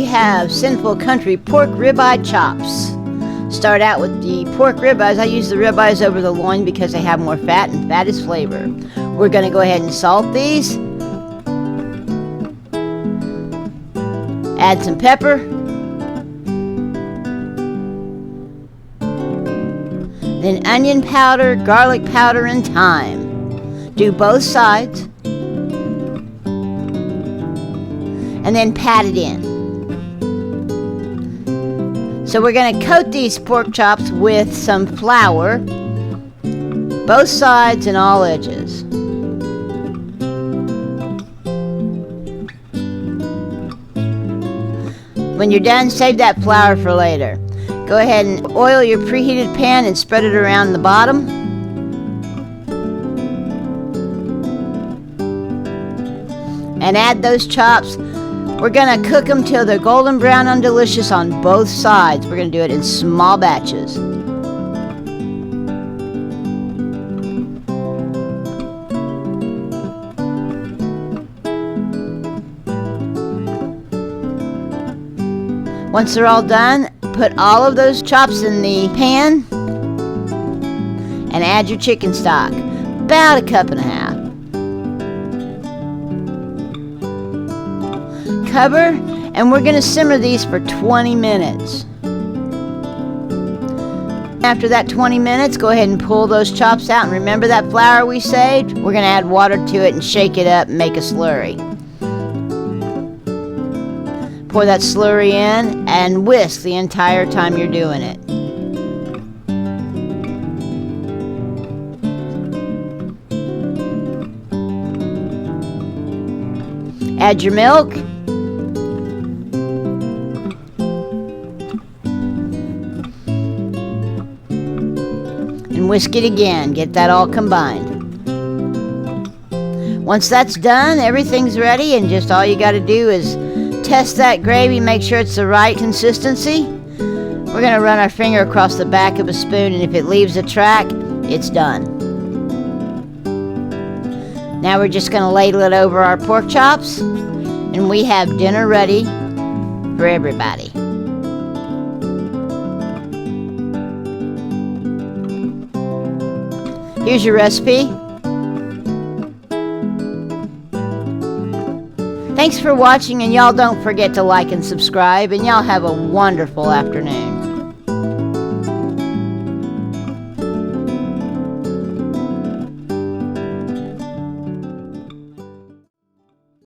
we have Cynful Country Pork Ribeye Chops. Start out with the pork ribeyes. I use the ribeyes over the loin because they have more fat, and fat is flavor. We're going to go ahead and salt these. Add some pepper. Then onion powder, garlic powder, and thyme. Do both sides. And then pat it in. So we're going to coat these pork chops with some flour, both sides and all edges. When you're done, save that flour for later. Go ahead and oil your preheated pan and spread it around the bottom. And add those chops. We're going to cook them till they're golden brown and delicious on both sides. We're going to do it in small batches. Once they're all done, put all of those chops in the pan and add your chicken stock, about a cup and a half. Cover, and we're going to simmer these for 20 minutes. After that 20 minutes, go ahead and pull those chops out, and remember that flour we saved? We're going to add water to it and shake it up and make a slurry. Pour that slurry in and whisk the entire time you're doing it. Add your milk. And whisk it again. Get that all combined. Once that's done, everything's ready, and just all you got to do is test that gravy, make sure it's the right consistency. We're going to run our finger across the back of a spoon, and if it leaves a track, it's done. Now we're just going to ladle it over our pork chops, and we have dinner ready for everybody. Here's your recipe. Thanks for watching, and y'all don't forget to like and subscribe, and y'all have a wonderful afternoon.